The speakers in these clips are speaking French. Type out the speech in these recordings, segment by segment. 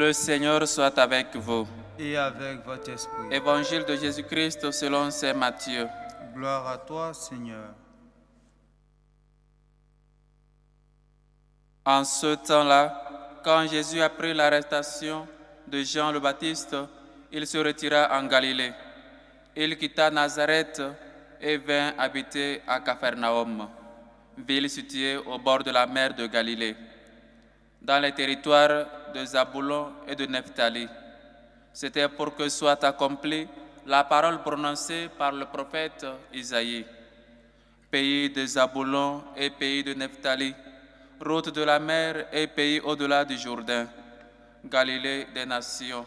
Le Seigneur soit avec vous. Et avec votre esprit. Évangile de Jésus-Christ selon saint Matthieu. Gloire à toi, Seigneur. En ce temps-là, quand Jésus apprit l'arrestation de Jean le Baptiste, il se retira en Galilée. Il quitta Nazareth et vint habiter à Capharnaüm, ville située au bord de la mer de Galilée, dans les territoires de Zaboulon et de Nephtali. C'était pour que soit accomplie la parole prononcée par le prophète Isaïe. Pays de Zaboulon et pays de Nephtali, route de la mer et pays au-delà du Jourdain, Galilée des nations.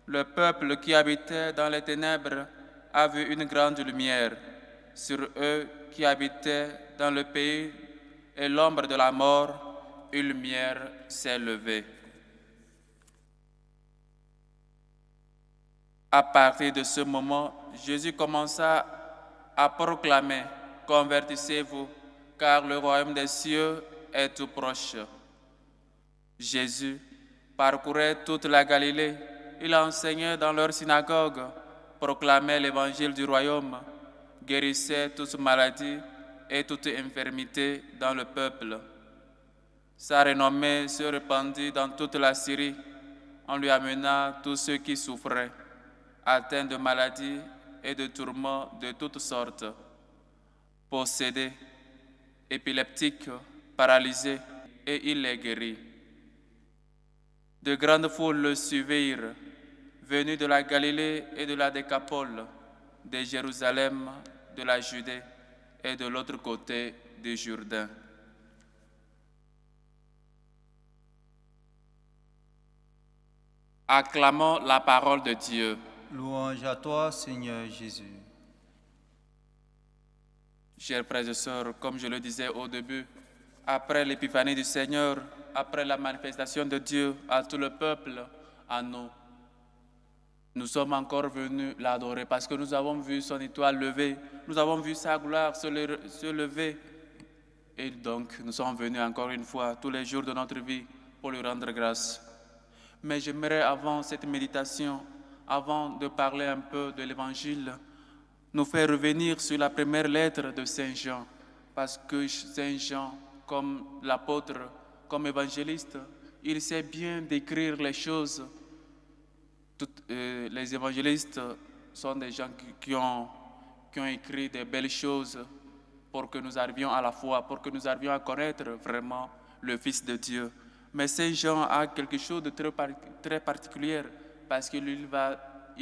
Le peuple qui habitait dans les ténèbres a vu une grande lumière. Sur eux qui habitaient dans le pays et l'ombre de la mort, une lumière s'est levée. À partir de ce moment, Jésus commença à proclamer « Convertissez-vous, car le royaume des cieux est tout proche ». Jésus parcourait toute la Galilée. Il enseignait dans leur synagogue, proclamait l'évangile du royaume, guérissait toute maladie et toute infirmité dans le peuple. Sa renommée se répandit dans toute la Syrie. On lui amena tous ceux qui souffraient, atteints de maladies et de tourments de toutes sortes, possédés, épileptiques, paralysés, et il les guérit. De grandes foules le suivirent, venus de la Galilée et de la Décapole, de Jérusalem, de la Judée et de l'autre côté du Jourdain. Acclamons la parole de Dieu. Louange à toi, Seigneur Jésus. Chers frères et sœurs, comme je le disais au début, après l'épiphanie du Seigneur, après la manifestation de Dieu à tout le peuple, à nous sommes encore venus l'adorer parce que nous avons vu son étoile lever, nous avons vu sa gloire se lever. Et donc, nous sommes venus encore une fois, tous les jours de notre vie, pour lui rendre grâce. Mais j'aimerais, avant cette méditation, avant de parler un peu de l'Évangile, nous faire revenir sur la première lettre de Saint Jean, parce que Saint Jean, comme l'apôtre, comme évangéliste, il sait bien décrire les choses. Les évangélistes sont des gens qui ont écrit des belles choses pour que nous arrivions à la foi, pour que nous arrivions à connaître vraiment le Fils de Dieu. Mais Saint Jean a quelque chose de très particulier parce qu'il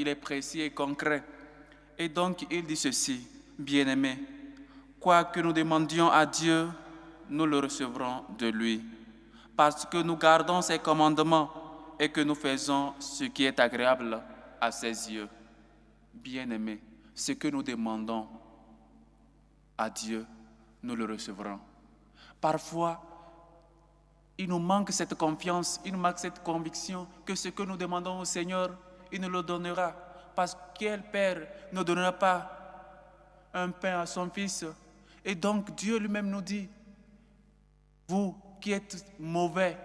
est précis et concret. Et donc il dit ceci, bien-aimés, quoi que nous demandions à Dieu, nous le recevrons de lui, parce que nous gardons ses commandements et que nous faisons ce qui est agréable à ses yeux. Bien-aimés, ce que nous demandons à Dieu, nous le recevrons. Parfois, il nous manque cette confiance, il nous manque cette conviction que ce que nous demandons au Seigneur, il nous le donnera. Parce que quel père ne donnera pas un pain à son fils? Et donc Dieu lui-même nous dit, vous qui êtes mauvais,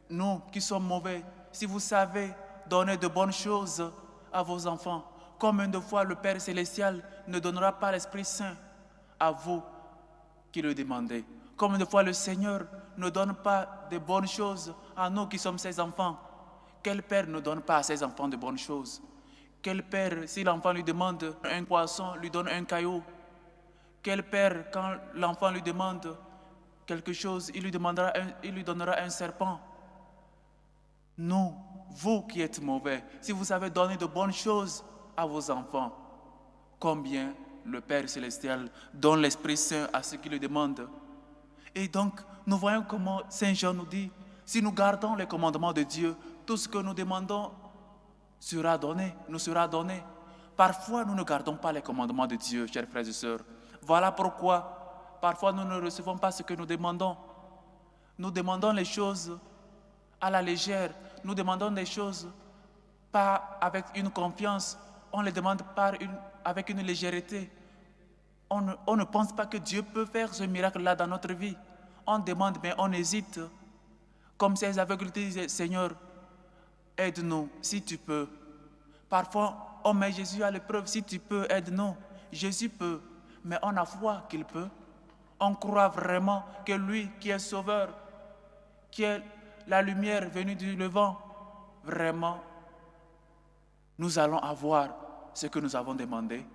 nous qui sommes mauvais, si vous savez donner de bonnes choses à vos enfants, combien de fois le Père célestial ne donnera pas l'Esprit Saint à vous qui le demandez? Combien de fois le Seigneur ne donne pas de bonnes choses à nous qui sommes ses enfants? Quel père ne donne pas à ses enfants de bonnes choses? Quel père, si l'enfant lui demande un poisson, lui donne un caillou? Quel père, quand l'enfant lui demande quelque chose, il lui donnera un serpent? Nous, vous qui êtes mauvais, si vous savez donner de bonnes choses à vos enfants, combien le Père célestial donne l'Esprit Saint à ceux qui le demandent? Et donc, nous voyons comment Saint Jean nous dit, si nous gardons les commandements de Dieu, tout ce que nous demandons nous sera donné. Parfois, nous ne gardons pas les commandements de Dieu, chers frères et sœurs. Voilà pourquoi, parfois, nous ne recevons pas ce que nous demandons. Nous demandons les choses à la légère. Nous demandons des choses pas avec une confiance. On les demande avec une légèreté. On ne pense pas que Dieu peut faire ce miracle-là dans notre vie. On demande, mais on hésite. Comme ces aveugles disaient, Seigneur, aide-nous si tu peux. Parfois, on met Jésus à l'épreuve, si tu peux, aide-nous. Jésus peut, mais on a foi qu'il peut. On croit vraiment que lui qui est sauveur, qui est la lumière venue du levant, vraiment, nous allons avoir ce que nous avons demandé.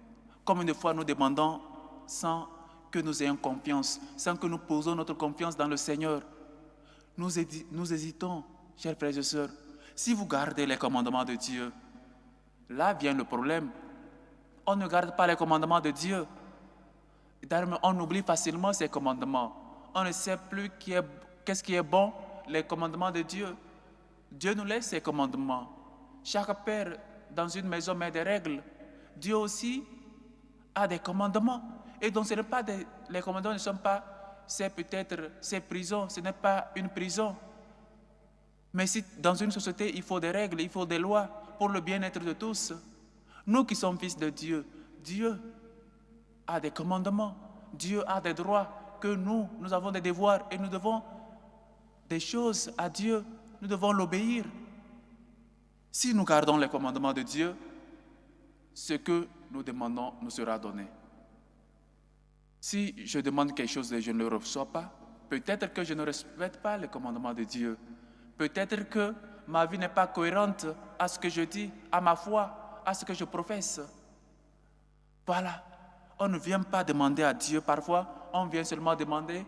Combien de fois nous demandons sans que nous ayons confiance, sans que nous posons notre confiance dans le Seigneur. Nous hésitons, chers frères et sœurs. Si vous gardez les commandements de Dieu, là vient le problème. On ne garde pas les commandements de Dieu. On oublie facilement ces commandements. On ne sait plus qu'est-ce qui est bon, les commandements de Dieu. Dieu nous laisse ses commandements. Chaque père dans une maison met des règles. Dieu aussi a des commandements. Et donc les commandements ne sont pas, c'est peut-être ces prisons, ce n'est pas une prison. Mais si dans une société, il faut des règles, il faut des lois pour le bien-être de tous. Nous qui sommes fils de Dieu, Dieu a des commandements, Dieu a des droits, que nous avons des devoirs et nous devons des choses à Dieu, nous devons l'obéir. Si nous gardons les commandements de Dieu, ce que nous demandons nous sera donné. Si je demande quelque chose et je ne le reçois pas, peut-être que je ne respecte pas les commandements de Dieu. Peut-être que ma vie n'est pas cohérente à ce que je dis, à ma foi, à ce que je professe. Voilà, on ne vient pas demander à Dieu parfois, on vient seulement demander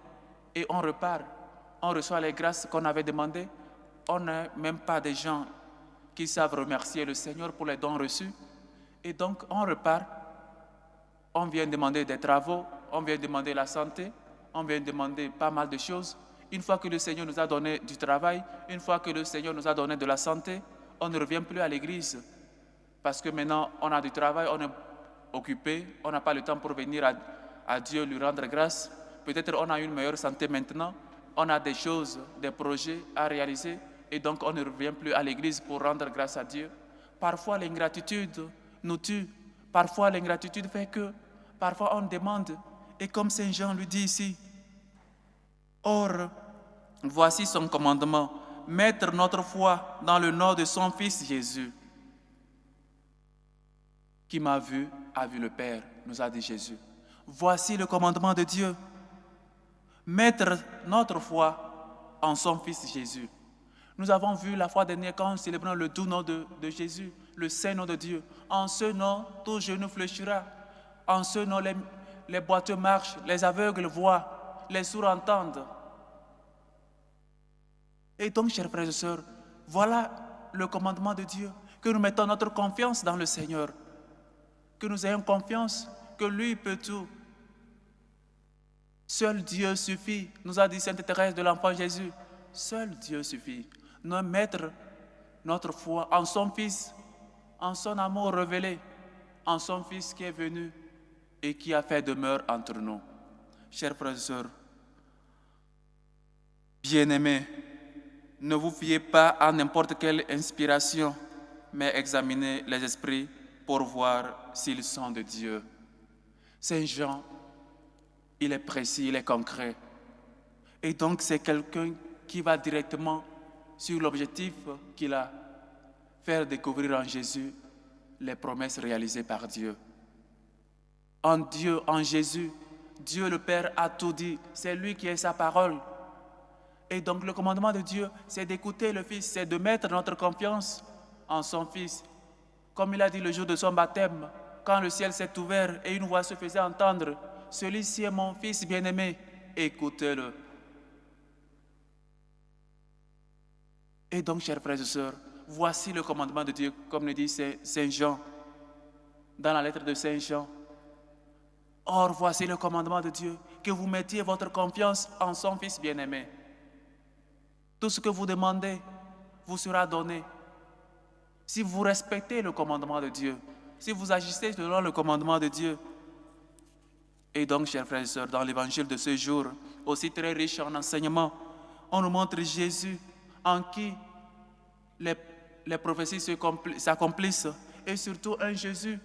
et on repart. On reçoit les grâces qu'on avait demandées. On n'est même pas des gens qui savent remercier le Seigneur pour les dons reçus. Et donc on repart. On vient demander des travaux, on vient demander la santé, on vient demander pas mal de choses. Une fois que le Seigneur nous a donné du travail, une fois que le Seigneur nous a donné de la santé, on ne revient plus à l'église. Parce que maintenant, on a du travail, on est occupé, on n'a pas le temps pour venir à Dieu lui rendre grâce. Peut-être on a une meilleure santé maintenant, on a des choses, des projets à réaliser, et donc on ne revient plus à l'église pour rendre grâce à Dieu. Parfois, l'ingratitude nous tue. Parfois, l'ingratitude fait que, parfois on demande, et comme Saint Jean lui dit ici, or, voici son commandement, mettre notre foi dans le nom de son Fils Jésus. Qui m'a vu, a vu le Père, nous a dit Jésus. Voici le commandement de Dieu, mettre notre foi en son Fils Jésus. Nous avons vu la fois dernière quand nous célébrons le doux nom de Jésus, le saint nom de Dieu. En ce nom, tout genou fléchira. En ce nom, les boiteux marchent, les aveugles voient, les sourds entendent. Et donc, chers frères et sœurs, voilà le commandement de Dieu, que nous mettons notre confiance dans le Seigneur, que nous ayons confiance que lui peut tout. Seul Dieu suffit, nous a dit Sainte Thérèse de l'Enfant Jésus. Seul Dieu suffit. Nous mettre notre foi en son Fils, en son amour révélé, en son Fils qui est venu et qui a fait demeure entre nous. Chers frères et sœurs, bien-aimés, ne vous fiez pas à n'importe quelle inspiration, mais examinez les esprits pour voir s'ils sont de Dieu. Saint Jean, il est précis, il est concret. Et donc c'est quelqu'un qui va directement sur l'objectif qu'il a, faire découvrir en Jésus les promesses réalisées par Dieu. En Dieu, en Jésus, Dieu le Père a tout dit. C'est lui qui est sa parole. Et donc le commandement de Dieu, c'est d'écouter le Fils, c'est de mettre notre confiance en son Fils. Comme il a dit le jour de son baptême, quand le ciel s'est ouvert et une voix se faisait entendre, « Celui-ci est mon Fils bien-aimé, écoutez-le. » Et donc, chers frères et sœurs, voici le commandement de Dieu, comme le dit Saint Jean, dans la lettre de Saint Jean. Or, voici le commandement de Dieu, que vous mettiez votre confiance en son Fils bien-aimé. Tout ce que vous demandez vous sera donné. Si vous respectez le commandement de Dieu, si vous agissez selon le commandement de Dieu. Et donc, chers frères et sœurs, dans l'évangile de ce jour, aussi très riche en enseignements, on nous montre Jésus en qui les prophéties s'accomplissent, et surtout un Jésus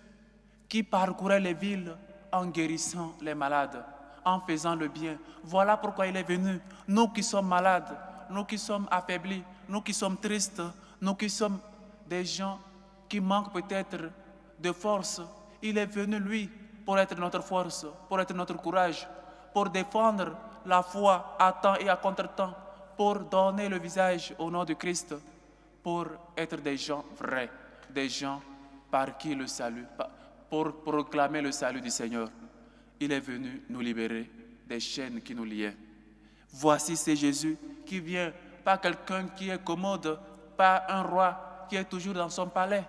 qui parcourait les villes en guérissant les malades, en faisant le bien. Voilà pourquoi il est venu. Nous qui sommes malades, nous qui sommes affaiblis, nous qui sommes tristes, nous qui sommes des gens qui manquent peut-être de force. Il est venu, lui, pour être notre force, pour être notre courage, pour défendre la foi à temps et à contre-temps, pour donner le visage au nom de Christ, pour être des gens vrais, des gens par qui le salut, pour proclamer le salut du Seigneur. Il est venu nous libérer des chaînes qui nous liaient. Voici, c'est Jésus qui vient, pas quelqu'un qui est commode, pas un roi qui est toujours dans son palais,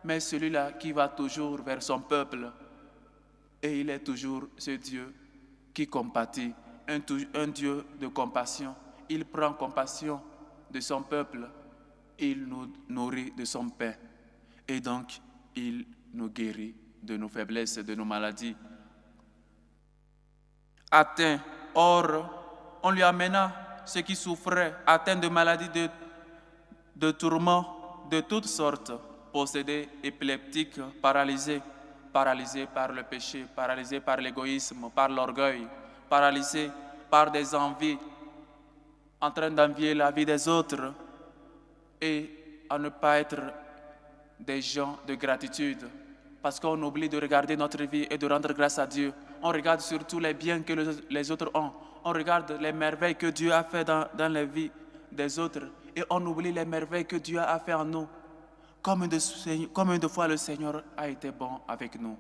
mais celui-là qui va toujours vers son peuple. Et il est toujours ce Dieu qui compatit, un Dieu de compassion. Il prend compassion de son peuple, il nous nourrit de son pain. Et donc, il nous guérit de nos faiblesses, de nos maladies. Atteint, or, on lui amena ceux qui souffraient, atteints de maladies, de tourments de toutes sortes, possédés, épileptiques, paralysés par le péché, paralysés par l'égoïsme, par l'orgueil, paralysés par des envies, en train d'envier la vie des autres et à ne pas être des gens de gratitude, parce qu'on oublie de regarder notre vie et de rendre grâce à Dieu. On regarde surtout les biens que les autres ont. On regarde les merveilles que Dieu a fait dans la vie des autres et on oublie les merveilles que Dieu a fait en nous. Combien de fois le Seigneur a été bon avec nous.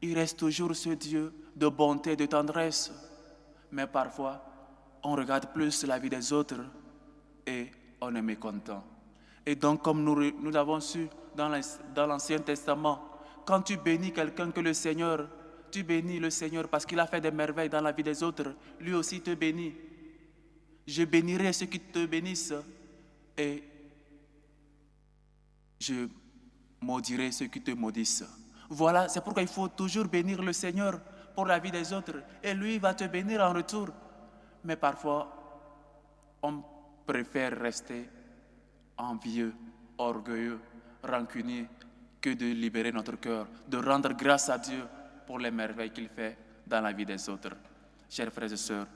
Il reste toujours ce Dieu de bonté, de tendresse. Mais parfois, on regarde plus la vie des autres et on est mécontent. Et donc, comme nous l'avons su dans l'Ancien Testament, quand tu bénis quelqu'un que le Seigneur, tu bénis le Seigneur parce qu'il a fait des merveilles dans la vie des autres, lui aussi te bénit. Je bénirai ceux qui te bénissent et je maudirai ceux qui te maudissent. Voilà, c'est pourquoi il faut toujours bénir le Seigneur pour la vie des autres et lui va te bénir en retour. Mais parfois, on préfère rester envieux, orgueilleux, rancunier que de libérer notre cœur, de rendre grâce à Dieu pour les merveilles qu'il fait dans la vie des autres. Chers frères et sœurs,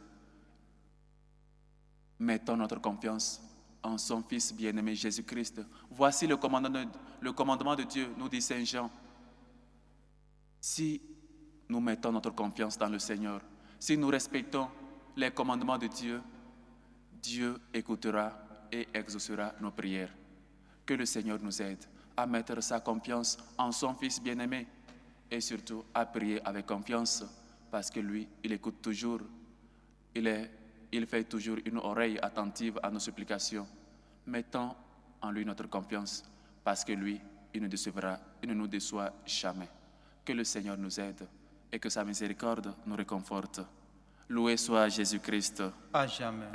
mettons notre confiance en son Fils bien-aimé Jésus-Christ. Voici le commandement de Dieu, nous dit Saint Jean. Si nous mettons notre confiance dans le Seigneur, si nous respectons les commandements de Dieu, Dieu écoutera et exaucera nos prières. Que le Seigneur nous aide à mettre sa confiance en son Fils bien-aimé et surtout à prier avec confiance parce que lui, il écoute toujours. Il fait toujours une oreille attentive à nos supplications. Mettons en lui notre confiance parce que lui, il ne nous déçoit jamais. Que le Seigneur nous aide et que sa miséricorde nous réconforte. Loué soit Jésus-Christ. À jamais.